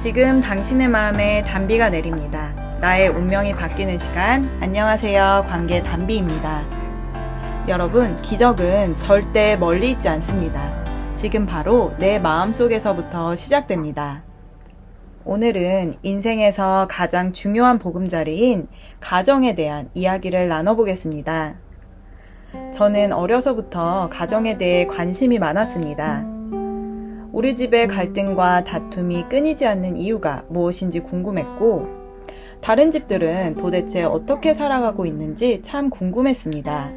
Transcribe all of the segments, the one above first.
지금 당신의 마음에 단비가 내립니다. 나의 운명이 바뀌는 시간. 안녕하세요. 관계 단비입니다. 여러분, 기적은 절대 멀리 있지 않습니다. 지금 바로 내 마음속에서부터 시작됩니다. 오늘은 인생에서 가장 중요한 보금자리인 가정에 대한 이야기를 나눠보겠습니다. 저는 어려서부터 가정에 대해 관심이 많았습니다. 우리 집의 갈등과 다툼이 끊이지 않는 이유가 무엇인지 궁금했고, 다른 집들은 도대체 어떻게 살아가고 있는지 참 궁금했습니다.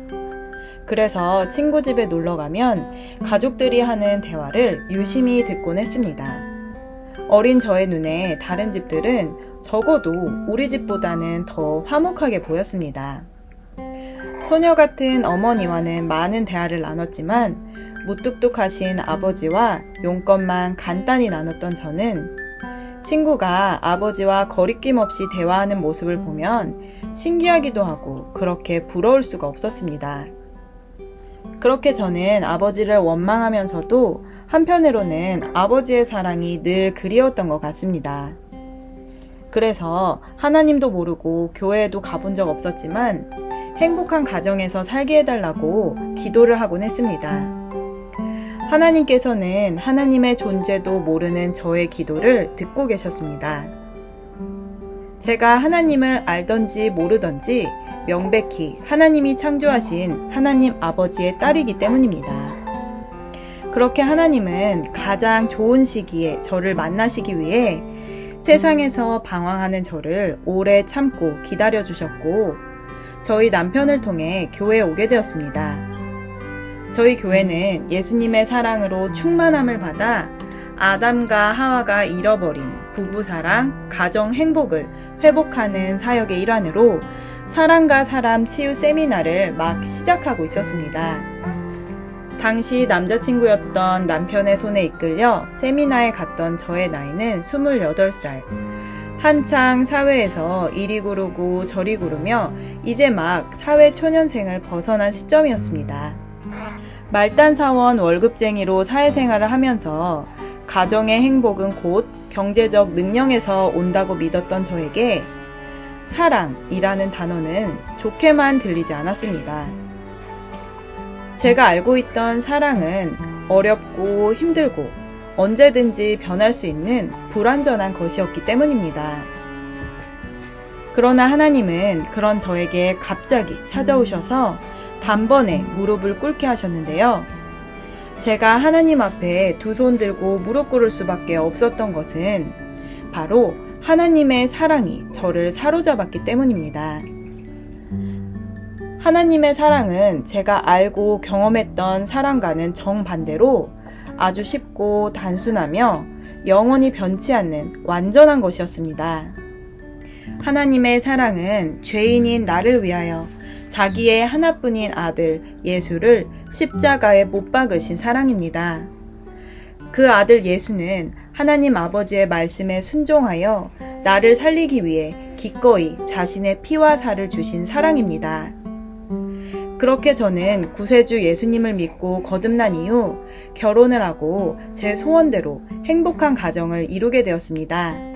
그래서 친구 집에 놀러 가면 가족들이 하는 대화를 유심히 듣곤 했습니다. 어린 저의 눈에 다른 집들은 적어도 우리 집보다는 더 화목하게 보였습니다. 소녀 같은 어머니와는 많은 대화를 나눴지만 무뚝뚝하신 아버지와 용건만 간단히 나눴던 저는 친구가 아버지와 거리낌 없이 대화하는 모습을 보면 신기하기도 하고 그렇게 부러울 수가 없었습니다. 그렇게 저는 아버지를 원망하면서도 한편으로는 아버지의 사랑이 늘 그리웠던 것 같습니다. 그래서 하나님도 모르고 교회에도 가본 적 없었지만 행복한 가정에서 살게 해달라고 기도를 하곤 했습니다. 하나님께서는 하나님의 존재도 모르는 저의 기도를 듣고 계셨습니다. 제가 하나님을 알던지 모르던지 명백히 하나님이 창조하신 하나님 아버지의 딸이기 때문입니다. 그렇게 하나님은 가장 좋은 시기에 저를 만나시기 위해 세상에서 방황하는 저를 오래 참고 기다려주셨고, 저희 남편을 통해 교회에 오게 되었습니다. 저희 교회는 예수님의 사랑으로 충만함을 받아 아담과 하와가 잃어버린 부부사랑, 가정 행복을 회복하는 사역의 일환으로 사랑과 사람 치유 세미나를 막 시작하고 있었습니다. 당시 남자친구였던 남편의 손에 이끌려 세미나에 갔던 저의 나이는 28살. 한창 사회에서 이리 구르고 저리 구르며 이제 막 사회 초년생을 벗어난 시점이었습니다. 말단사원 월급쟁이로 사회생활을 하면서 가정의 행복은 곧 경제적 능력에서 온다고 믿었던 저에게 사랑이라는 단어는 좋게만 들리지 않았습니다. 제가 알고 있던 사랑은 어렵고 힘들고 언제든지 변할 수 있는 불완전한 것이었기 때문입니다. 그러나 하나님은 그런 저에게 갑자기 찾아오셔서 단번에 무릎을 꿇게 하셨는데요. 제가 하나님 앞에 두 손 들고 무릎 꿇을 수밖에 없었던 것은 바로 하나님의 사랑이 저를 사로잡았기 때문입니다. 하나님의 사랑은 제가 알고 경험했던 사랑과는 정반대로 아주 쉽고 단순하며 영원히 변치 않는 완전한 것이었습니다. 하나님의 사랑은 죄인인 나를 위하여 자기의 하나뿐인 아들 예수를 십자가에 못 박으신 사랑입니다. 그 아들 예수는 하나님 아버지의 말씀에 순종하여 나를 살리기 위해 기꺼이 자신의 피와 살을 주신 사랑입니다. 그렇게 저는 구세주 예수님을 믿고 거듭난 이후 결혼을 하고 제 소원대로 행복한 가정을 이루게 되었습니다.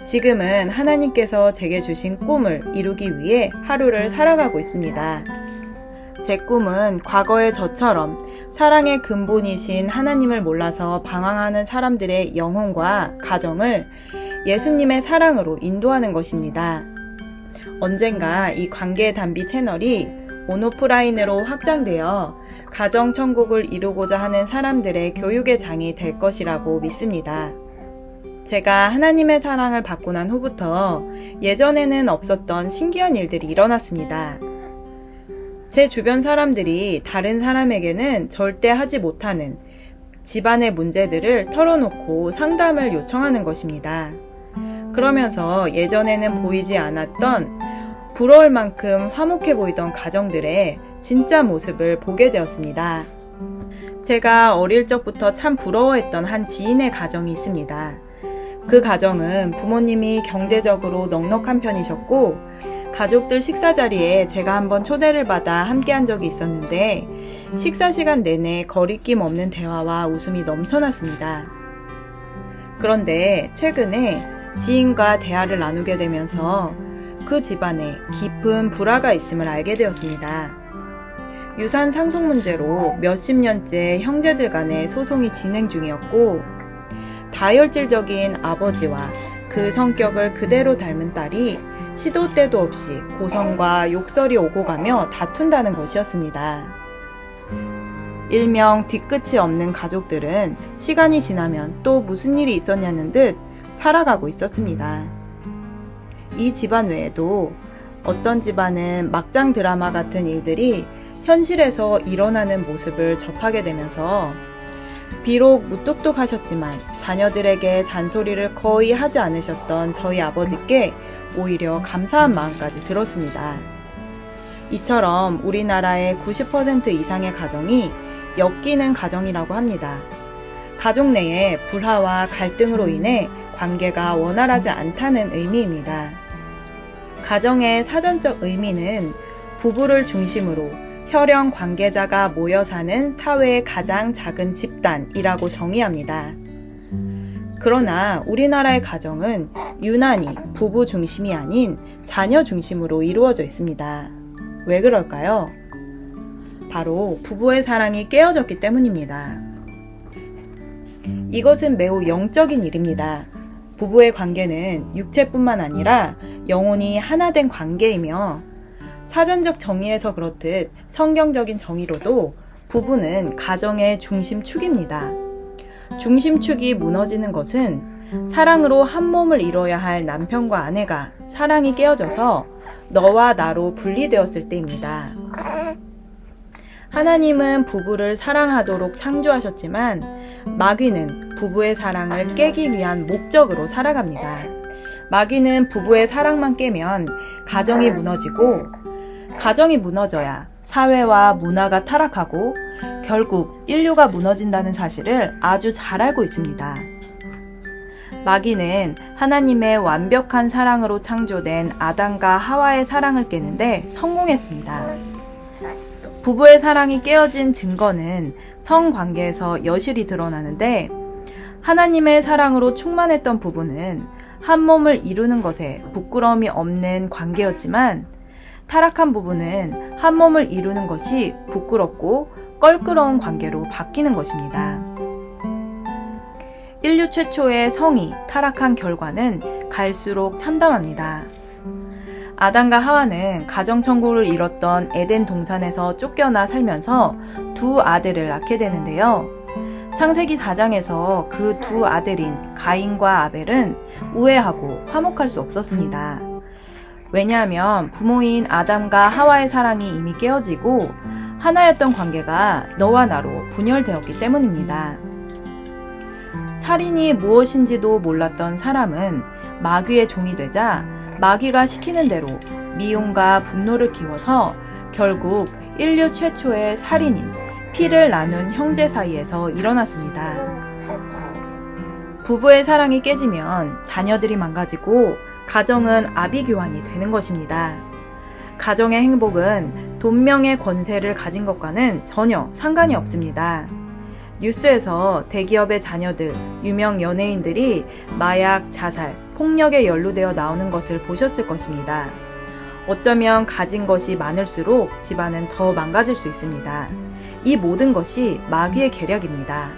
지금은 하나님께서 제게 주신 꿈을 이루기 위해 하루를 살아가고 있습니다. 제 꿈은 과거의 저처럼 사랑의 근본이신 하나님을 몰라서 방황하는 사람들의 영혼과 가정을 예수님의 사랑으로 인도하는 것입니다. 언젠가 이 관계의 단비 채널이 온오프라인으로 확장되어 가정천국을 이루고자 하는 사람들의 교육의 장이 될 것이라고 믿습니다. 제가 하나님의 사랑을 받고 난 후부터 예전에는 없었던 신기한 일들이 일어났습니다. 제 주변 사람들이 다른 사람에게는 절대 하지 못하는 집안의 문제들을 털어놓고 상담을 요청하는 것입니다. 그러면서 예전에는 보이지 않았던 부러울 만큼 화목해 보이던 가정들의 진짜 모습을 보게 되었습니다. 제가 어릴 적부터 참 부러워했던 한 지인의 가정이 있습니다. 그 가정은 부모님이 경제적으로 넉넉한 편이셨고 가족들 식사 자리에 제가 한번 초대를 받아 함께한 적이 있었는데 식사 시간 내내 거리낌 없는 대화와 웃음이 넘쳐났습니다. 그런데 최근에 지인과 대화를 나누게 되면서 그 집안에 깊은 불화가 있음을 알게 되었습니다. 유산 상속 문제로 몇십 년째 형제들 간의 소송이 진행 중이었고, 다혈질적인 아버지와 그 성격을 그대로 닮은 딸이 시도 때도 없이 고성과 욕설이 오고 가며 다툰다는 것이었습니다. 일명 뒤끝이 없는 가족들은 시간이 지나면 또 무슨 일이 있었냐는 듯 살아가고 있었습니다. 이 집안 외에도 어떤 집안은 막장 드라마 같은 일들이 현실에서 일어나는 모습을 접하게 되면서 비록 무뚝뚝하셨지만 자녀들에게 잔소리를 거의 하지 않으셨던 저희 아버지께 오히려 감사한 마음까지 들었습니다. 이처럼 우리나라의 90% 이상의 가정이 엮이는 가정이라고 합니다. 가족 내의 불화와 갈등으로 인해 관계가 원활하지 않다는 의미입니다. 가정의 사전적 의미는 부부를 중심으로 혈연 관계자가 모여 사는 사회의 가장 작은 집단이라고 정의합니다. 그러나 우리나라의 가정은 유난히 부부 중심이 아닌 자녀 중심으로 이루어져 있습니다. 왜 그럴까요? 바로 부부의 사랑이 깨어졌기 때문입니다. 이것은 매우 영적인 일입니다. 부부의 관계는 육체뿐만 아니라 영혼이 하나 된 관계이며, 사전적 정의에서 그렇듯 성경적인 정의로도 부부는 가정의 중심축입니다. 중심축이 무너지는 것은 사랑으로 한 몸을 이뤄야 할 남편과 아내가 사랑이 깨어져서 너와 나로 분리되었을 때입니다. 하나님은 부부를 사랑하도록 창조하셨지만 마귀는 부부의 사랑을 깨기 위한 목적으로 살아갑니다. 마귀는 부부의 사랑만 깨면 가정이 무너지고, 가정이 무너져야 사회와 문화가 타락하고 결국 인류가 무너진다는 사실을 아주 잘 알고 있습니다. 마귀는 하나님의 완벽한 사랑으로 창조된 아담과 하와의 사랑을 깨는데 성공했습니다. 부부의 사랑이 깨어진 증거는 성관계에서 여실히 드러나는데, 하나님의 사랑으로 충만했던 부부는 한 몸을 이루는 것에 부끄러움이 없는 관계였지만, 타락한 부부는 한 몸을 이루는 것이 부끄럽고 껄끄러운 관계로 바뀌는 것입니다. 인류 최초의 성이 타락한 결과는 갈수록 참담합니다. 아담과 하와는 가정천국을 이뤘던 에덴 동산에서 쫓겨나 살면서 두 아들을 낳게 되는데요. 창세기 4장에서 그 두 아들인 가인과 아벨은 우애하고 화목할 수 없었습니다. 왜냐하면 부모인 아담과 하와의 사랑이 이미 깨어지고 하나였던 관계가 너와 나로 분열되었기 때문입니다. 살인이 무엇인지도 몰랐던 사람은 마귀의 종이 되자 마귀가 시키는 대로 미움과 분노를 키워서 결국 인류 최초의 살인인 피를 나눈 형제 사이에서 일어났습니다. 부부의 사랑이 깨지면 자녀들이 망가지고 가정은 아비규환이 되는 것입니다. 가정의 행복은 돈명의 권세를 가진 것과는 전혀 상관이 없습니다. 뉴스에서 대기업의 자녀들, 유명 연예인들이 마약, 자살, 폭력에 연루되어 나오는 것을 보셨을 것입니다. 어쩌면 가진 것이 많을수록 집안은 더 망가질 수 있습니다. 이 모든 것이 마귀의 계략입니다.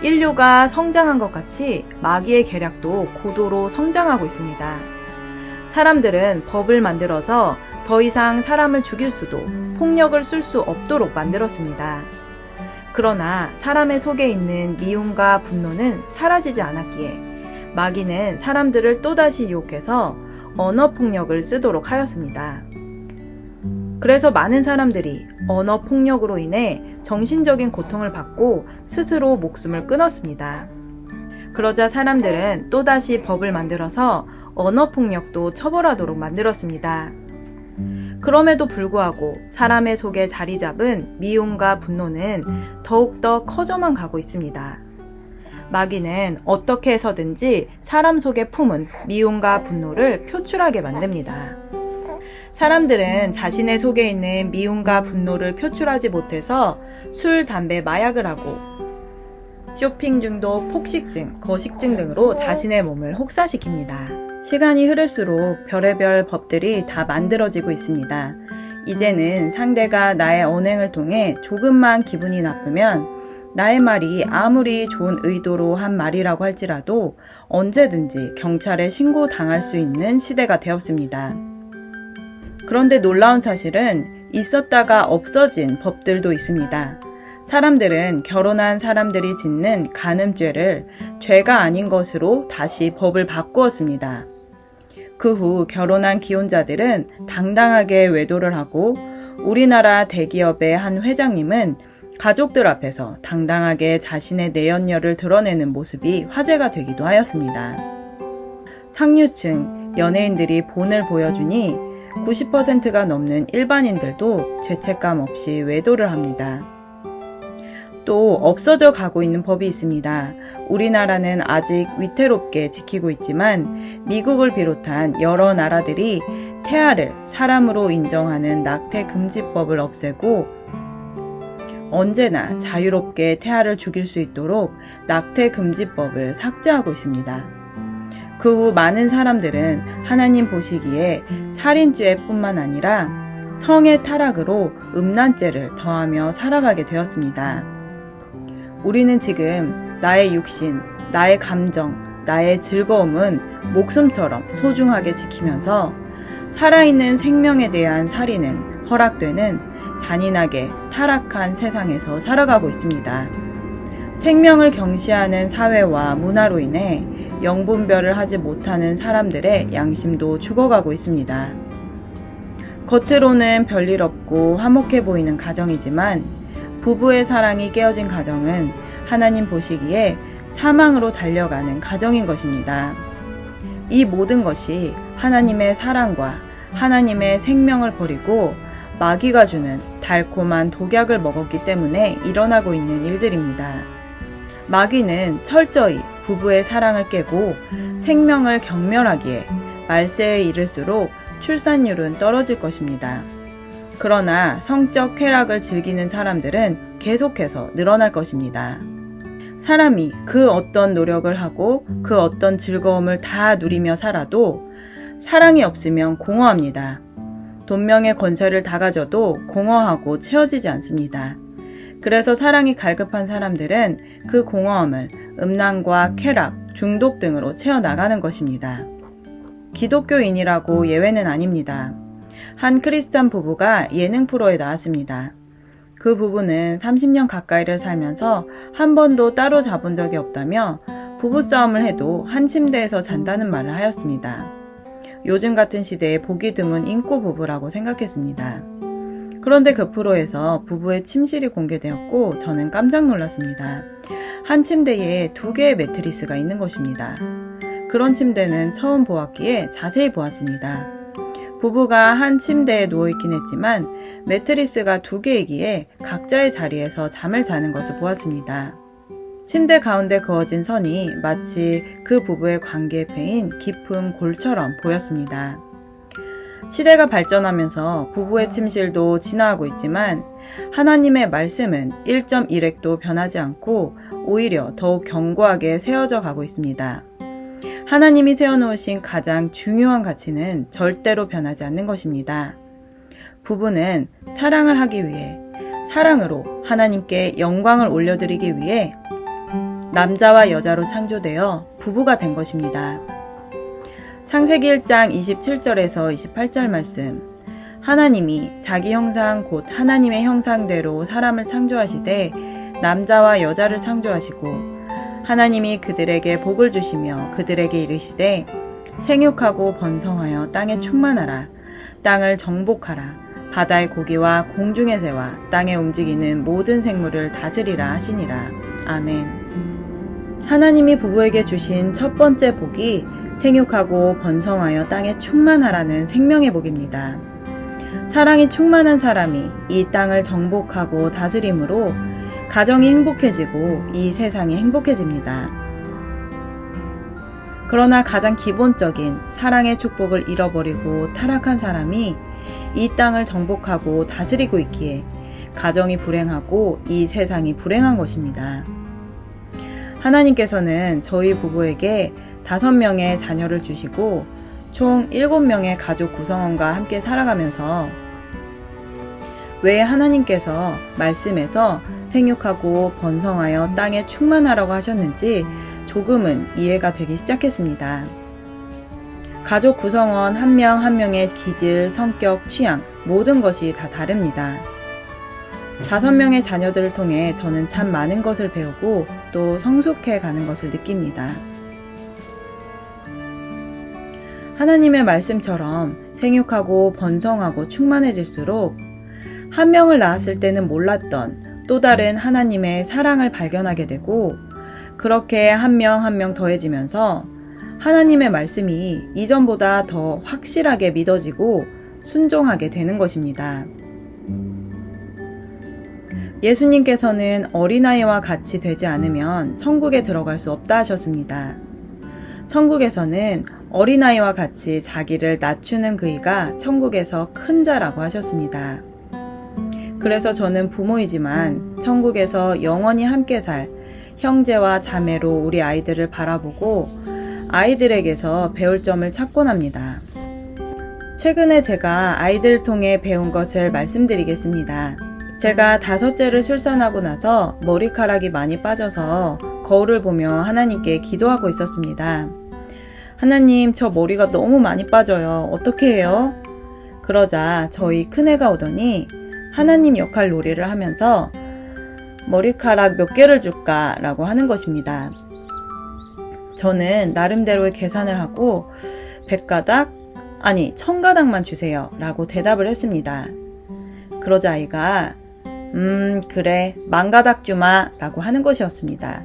인류가 성장한 것 같이 마귀의 계략도 고도로 성장하고 있습니다. 사람들은 법을 만들어서 더 이상 사람을 죽일 수도 폭력을 쓸 수 없도록 만들었습니다. 그러나 사람의 속에 있는 미움과 분노는 사라지지 않았기에 마귀는 사람들을 또다시 유혹해서 언어폭력을 쓰도록 하였습니다. 그래서 많은 사람들이 언어폭력으로 인해 정신적인 고통을 받고 스스로 목숨을 끊었습니다. 그러자 사람들은 또다시 법을 만들어서 언어폭력도 처벌하도록 만들었습니다. 그럼에도 불구하고 사람의 속에 자리 잡은 미움과 분노는 더욱더 커져만 가고 있습니다. 마귀는 어떻게 해서든지 사람 속에 품은 미움과 분노를 표출하게 만듭니다. 사람들은 자신의 속에 있는 미움과 분노를 표출하지 못해서 술, 담배, 마약을 하고 쇼핑 중독, 폭식증, 거식증 등으로 자신의 몸을 혹사시킵니다. 시간이 흐를수록 별의별 법들이 다 만들어지고 있습니다. 이제는 상대가 나의 언행을 통해 조금만 기분이 나쁘면 나의 말이 아무리 좋은 의도로 한 말이라고 할지라도 언제든지 경찰에 신고당할 수 있는 시대가 되었습니다. 그런데 놀라운 사실은 있었다가 없어진 법들도 있습니다. 사람들은 결혼한 사람들이 짓는 간음죄를 죄가 아닌 것으로 다시 법을 바꾸었습니다. 그 후 결혼한 기혼자들은 당당하게 외도를 하고 우리나라 대기업의 한 회장님은 가족들 앞에서 당당하게 자신의 내연녀를 드러내는 모습이 화제가 되기도 하였습니다. 상류층 연예인들이 본을 보여주니 90%가 넘는 일반인들도 죄책감 없이 외도를 합니다. 또 없어져 가고 있는 법이 있습니다. 우리나라는 아직 위태롭게 지키고 있지만 미국을 비롯한 여러 나라들이 태아를 사람으로 인정하는 낙태 금지법을 없애고 언제나 자유롭게 태아를 죽일 수 있도록 낙태 금지법을 삭제하고 있습니다. 그 후 많은 사람들은 하나님 보시기에 살인죄뿐만 아니라 성의 타락으로 음란죄를 더하며 살아가게 되었습니다. 우리는 지금 나의 육신, 나의 감정, 나의 즐거움은 목숨처럼 소중하게 지키면서 살아있는 생명에 대한 살인은 허락되는 잔인하게 타락한 세상에서 살아가고 있습니다. 생명을 경시하는 사회와 문화로 인해 영분별을 하지 못하는 사람들의 양심도 죽어가고 있습니다. 겉으로는 별일 없고 화목해 보이는 가정이지만 부부의 사랑이 깨어진 가정은 하나님 보시기에 사망으로 달려가는 가정인 것입니다. 이 모든 것이 하나님의 사랑과 하나님의 생명을 버리고 마귀가 주는 달콤한 독약을 먹었기 때문에 일어나고 있는 일들입니다. 마귀는 철저히 부부의 사랑을 깨고 생명을 경멸하기에 말세에 이를수록 출산율은 떨어질 것입니다. 그러나 성적 쾌락을 즐기는 사람들은 계속해서 늘어날 것입니다. 사람이 그 어떤 노력을 하고 그 어떤 즐거움을 다 누리며 살아도 사랑이 없으면 공허합니다. 돈명의 권세를 다 가져도 공허하고 채워지지 않습니다. 그래서 사랑이 갈급한 사람들은 그 공허함을 음란과 쾌락, 중독 등으로 채워나가는 것입니다. 기독교인이라고 예외는 아닙니다. 한 크리스찬 부부가 예능 프로에 나왔습니다. 그 부부는 30년 가까이를 살면서 한 번도 따로 자본 적이 없다며 부부싸움을 해도 한 침대에서 잔다는 말을 하였습니다. 요즘 같은 시대에 보기 드문 인꼬 부부라고 생각했습니다. 그런데 그 프로에서 부부의 침실이 공개되었고 저는 깜짝 놀랐습니다. 한 침대에 2개의 매트리스가 있는 것입니다. 그런 침대는 처음 보았기에 자세히 보았습니다. 부부가 한 침대에 누워있긴 했지만 매트리스가 2개이기에 각자의 자리에서 잠을 자는 것을 보았습니다. 침대 가운데 그어진 선이 마치 그 부부의 관계에 패인 깊은 골처럼 보였습니다. 시대가 발전하면서 부부의 침실도 진화하고 있지만 하나님의 말씀은 1.1획도 변하지 않고 오히려 더욱 견고하게 세워져 가고 있습니다. 하나님이 세워놓으신 가장 중요한 가치는 절대로 변하지 않는 것입니다. 부부는 사랑을 하기 위해, 사랑으로 하나님께 영광을 올려드리기 위해 남자와 여자로 창조되어 부부가 된 것입니다. 창세기 1장 27절에서 28절 말씀. 하나님이 자기 형상 곧 하나님의 형상대로 사람을 창조하시되 남자와 여자를 창조하시고 하나님이 그들에게 복을 주시며 그들에게 이르시되 생육하고 번성하여 땅에 충만하라. 땅을 정복하라. 바다의 고기와 공중의 새와 땅에 움직이는 모든 생물을 다스리라 하시니라. 아멘. 하나님이 부부에게 주신 첫 번째 복이 생육하고 번성하여 땅에 충만하라는 생명의 복입니다. 사랑이 충만한 사람이 이 땅을 정복하고 다스림으로 가정이 행복해지고 이 세상이 행복해집니다. 그러나 가장 기본적인 사랑의 축복을 잃어버리고 타락한 사람이 이 땅을 정복하고 다스리고 있기에 가정이 불행하고 이 세상이 불행한 것입니다. 하나님께서는 저희 부부에게 5명의 자녀를 주시고 총 7명의 가족 구성원과 함께 살아가면서 왜 하나님께서 말씀에서 생육하고 번성하여 땅에 충만하라고 하셨는지 조금은 이해가 되기 시작했습니다. 가족 구성원 한 명 한 명의 기질, 성격, 취향 모든 것이 다 다릅니다. 5명의 자녀들을 통해 저는 참 많은 것을 배우고 또 성숙해 가는 것을 느낍니다. 하나님의 말씀처럼 생육하고 번성하고 충만해질수록 한 명을 낳았을 때는 몰랐던 또 다른 하나님의 사랑을 발견하게 되고 그렇게 한 명 한 명 더해지면서 하나님의 말씀이 이전보다 더 확실하게 믿어지고 순종하게 되는 것입니다. 예수님께서는 어린아이와 같이 되지 않으면 천국에 들어갈 수 없다 하셨습니다. 천국에서는 어린아이와 같이 자기를 낮추는 그이가 천국에서 큰 자라고 하셨습니다. 그래서 저는 부모이지만 천국에서 영원히 함께 살 형제와 자매로 우리 아이들을 바라보고 아이들에게서 배울 점을 찾곤 합니다. 최근에 제가 아이들을 통해 배운 것을 말씀드리겠습니다. 제가 5째를 출산하고 나서 머리카락이 많이 빠져서 거울을 보며 하나님께 기도하고 있었습니다. 하나님, 저 머리가 너무 많이 빠져요. 어떻게 해요? 그러자 저희 큰애가 오더니 하나님 역할 놀이를 하면서 머리카락 몇 개를 줄까? 라고 하는 것입니다. 저는 나름대로의 계산을 하고 100가닥? 아니 1000가닥만 주세요. 라고 대답을 했습니다. 그러자 아이가 그래 10,000가닥 주마 라고 하는 것이었습니다.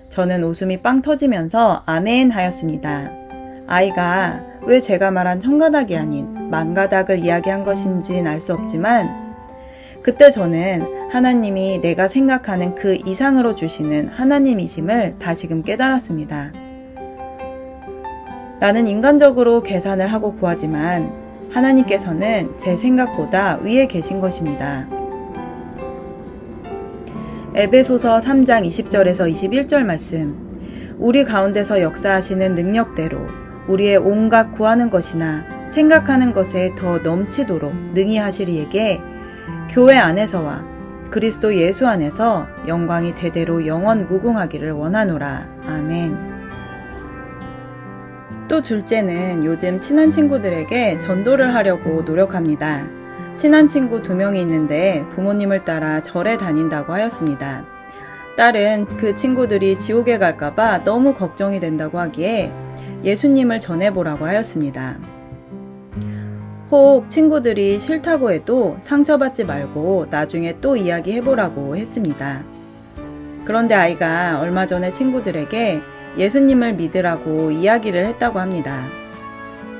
저는 웃음이 빵 터지면서 아멘 하였습니다. 아이가 왜 제가 말한 1000가닥이 아닌 10,000가닥을 이야기한 것인지는 알 수 없지만 그때 저는 하나님이 내가 생각하는 그 이상으로 주시는 하나님이심을 다시금 깨달았습니다. 나는 인간적으로 계산을 하고 구하지만 하나님께서는 제 생각보다 위에 계신 것입니다. 에베소서 3장 20절에서 21절 말씀. 우리 가운데서 역사하시는 능력대로 우리의 온갖 구하는 것이나 생각하는 것에 더 넘치도록 능히 하시리에게 교회 안에서와 그리스도 예수 안에서 영광이 대대로 영원 무궁하기를 원하노라. 아멘. 또 둘째는 요즘 친한 친구들에게 전도를 하려고 노력합니다. 친한 친구 2명이 있는데 부모님을 따라 절에 다닌다고 하였습니다. 딸은 그 친구들이 지옥에 갈까봐 너무 걱정이 된다고 하기에 예수님을 전해보라고 하였습니다. 혹 친구들이 싫다고 해도 상처받지 말고 나중에 또 이야기해보라고 했습니다. 그런데 아이가 얼마 전에 친구들에게 예수님을 믿으라고 이야기를 했다고 합니다.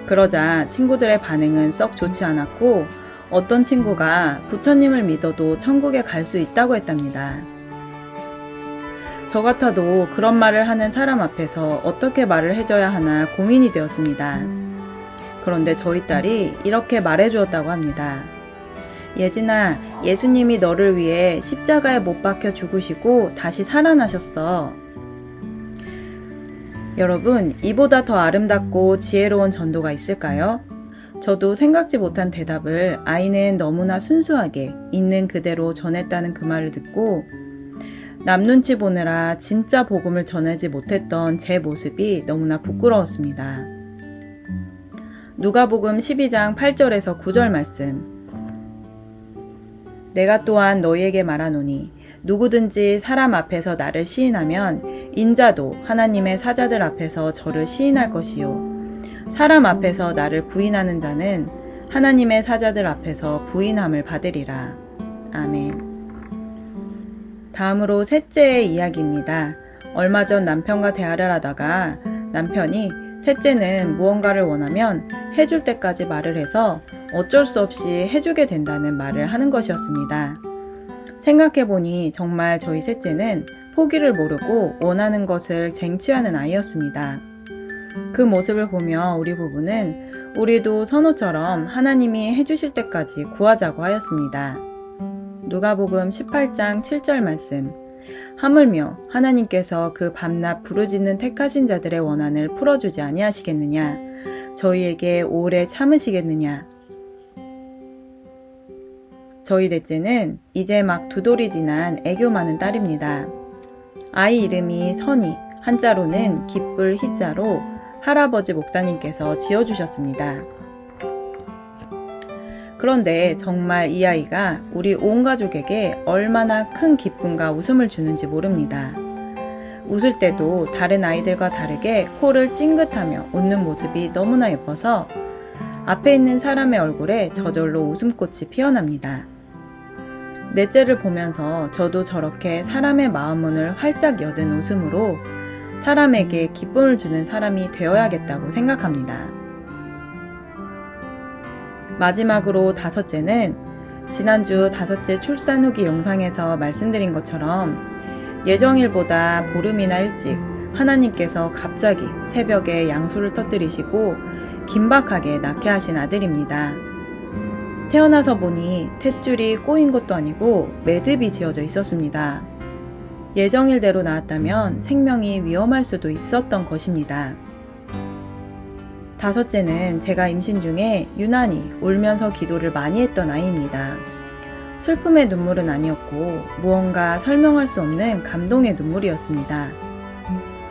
그러자 친구들의 반응은 썩 좋지 않았고 어떤 친구가 부처님을 믿어도 천국에 갈 수 있다고 했답니다. 저 같아도 그런 말을 하는 사람 앞에서 어떻게 말을 해줘야 하나 고민이 되었습니다. 그런데 저희 딸이 이렇게 말해주었다고 합니다. 예진아, 예수님이 너를 위해 십자가에 못 박혀 죽으시고 다시 살아나셨어. 여러분, 이보다 더 아름답고 지혜로운 전도가 있을까요? 저도 생각지 못한 대답을 아이는 너무나 순수하게 있는 그대로 전했다는 그 말을 듣고 남 눈치 보느라 진짜 복음을 전하지 못했던 제 모습이 너무나 부끄러웠습니다. 누가복음 12장 8절에서 9절 말씀. 내가 또한 너희에게 말하노니 누구든지 사람 앞에서 나를 시인하면 인자도 하나님의 사자들 앞에서 저를 시인할 것이요 사람 앞에서 나를 부인하는 자는 하나님의 사자들 앞에서 부인함을 받으리라. 아멘. 다음으로 셋째의 이야기입니다. 얼마 전 남편과 대화를 하다가 남편이 셋째는 무언가를 원하면 해줄 때까지 말을 해서 어쩔 수 없이 해주게 된다는 말을 하는 것이었습니다. 생각해보니 정말 저희 셋째는 포기를 모르고 원하는 것을 쟁취하는 아이였습니다. 그 모습을 보며 우리 부부는 우리도 선호처럼 하나님이 해주실 때까지 구하자고 하였습니다. 누가복음 18장 7절 말씀. 하물며 하나님께서 그 밤낮 부르짖는 택하신 자들의 원한을 풀어주지 아니하시겠느냐? 저희에게 오래 참으시겠느냐? 저희 넷째는 이제 막 2돌이 지난 애교 많은 딸입니다. 아이 이름이 선희, 한자로는 기쁠 희자로 할아버지 목사님께서 지어주셨습니다. 그런데 정말 이 아이가 우리 온 가족에게 얼마나 큰 기쁨과 웃음을 주는지 모릅니다. 웃을 때도 다른 아이들과 다르게 코를 찡긋하며 웃는 모습이 너무나 예뻐서 앞에 있는 사람의 얼굴에 저절로 웃음꽃이 피어납니다. 넷째를 보면서 저도 저렇게 사람의 마음문을 활짝 여든 웃음으로 사람에게 기쁨을 주는 사람이 되어야겠다고 생각합니다. 마지막으로 5째는 지난주 5째 출산 후기 영상에서 말씀드린 것처럼 예정일보다 보름이나 일찍 하나님께서 갑자기 새벽에 양수를 터뜨리시고 긴박하게 낳게 하신 아들입니다. 태어나서 보니 탯줄이 꼬인 것도 아니고 매듭이 지어져 있었습니다. 예정일대로 낳았다면 생명이 위험할 수도 있었던 것입니다. 5째는 제가 임신 중에 유난히 울면서 기도를 많이 했던 아이입니다. 슬픔의 눈물은 아니었고 무언가 설명할 수 없는 감동의 눈물이었습니다.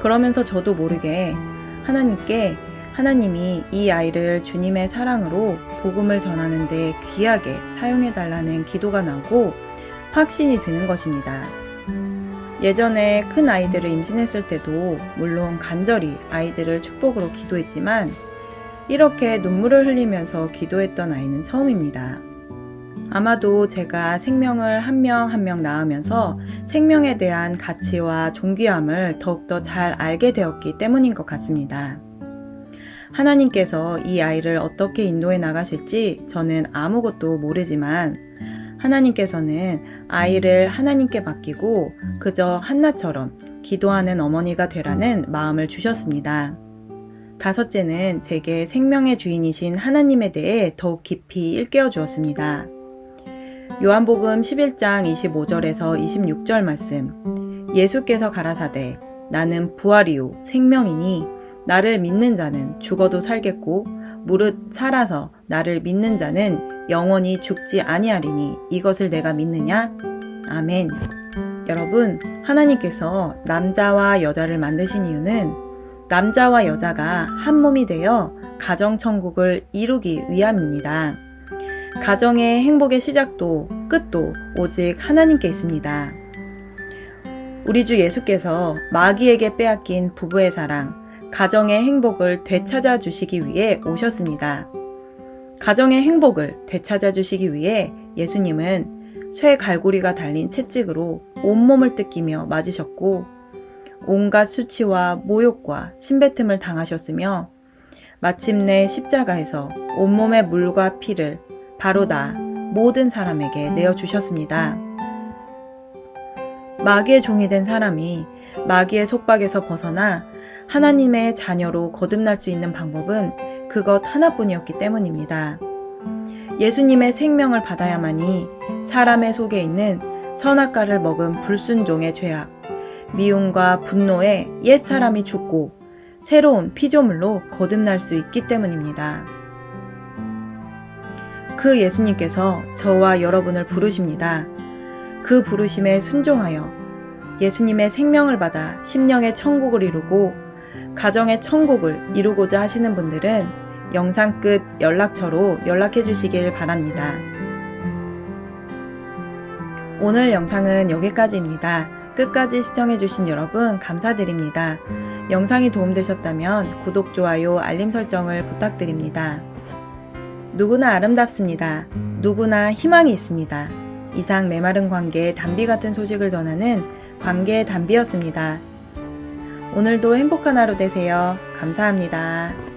그러면서 저도 모르게 하나님이 이 아이를 주님의 사랑으로 복음을 전하는 데 귀하게 사용해달라는 기도가 나오고 확신이 드는 것입니다. 예전에 큰 아이들을 임신했을 때도 물론 간절히 아이들을 축복으로 기도했지만 이렇게 눈물을 흘리면서 기도했던 아이는 처음입니다. 아마도 제가 생명을 한 명 한 명 낳으면서 생명에 대한 가치와 존귀함을 더욱더 잘 알게 되었기 때문인 것 같습니다. 하나님께서 이 아이를 어떻게 인도해 나가실지 저는 아무것도 모르지만 하나님께서는 아이를 하나님께 맡기고 그저 한나처럼 기도하는 어머니가 되라는 마음을 주셨습니다. 5째는 제게 생명의 주인이신 하나님에 대해 더욱 깊이 일깨워 주었습니다. 요한복음 11장 25절에서 26절 말씀, 예수께서 가라사대 나는 부활이요 생명이니 나를 믿는 자는 죽어도 살겠고 무릇 살아서 나를 믿는 자는 영원히 죽지 아니하리니 이것을 내가 믿느냐? 아멘. 여러분, 하나님께서 남자와 여자를 만드신 이유는 남자와 여자가 한 몸이 되어 가정천국을 이루기 위함입니다. 가정의 행복의 시작도 끝도 오직 하나님께 있습니다. 우리 주 예수께서 마귀에게 빼앗긴 부부의 사랑, 가정의 행복을 되찾아 주시기 위해 오셨습니다. 가정의 행복을 되찾아 주시기 위해 예수님은 쇠 갈고리가 달린 채찍으로 온몸을 뜯기며 맞으셨고 온갖 수치와 모욕과 침뱉음을 당하셨으며 마침내 십자가에서 온몸의 물과 피를 바로 다 모든 사람에게 내어주셨습니다. 마귀의 종이 된 사람이 마귀의 속박에서 벗어나 하나님의 자녀로 거듭날 수 있는 방법은 그것 하나뿐이었기 때문입니다. 예수님의 생명을 받아야만이 사람의 속에 있는 선악과를 먹은 불순종의 죄악, 미움과 분노에 옛 사람이 죽고 새로운 피조물로 거듭날 수 있기 때문입니다. 그 예수님께서 저와 여러분을 부르십니다. 그 부르심에 순종하여 예수님의 생명을 받아 심령의 천국을 이루고 가정의 천국을 이루고자 하시는 분들은 영상 끝 연락처로 연락해 주시길 바랍니다. 오늘 영상은 여기까지입니다. 끝까지 시청해주신 여러분 감사드립니다. 영상이 도움되셨다면 구독, 좋아요, 알림 설정을 부탁드립니다. 누구나 아름답습니다. 누구나 희망이 있습니다. 이상 메마른 관계의 단비 같은 소식을 전하는 관계의 단비였습니다. 오늘도 행복한 하루 되세요. 감사합니다.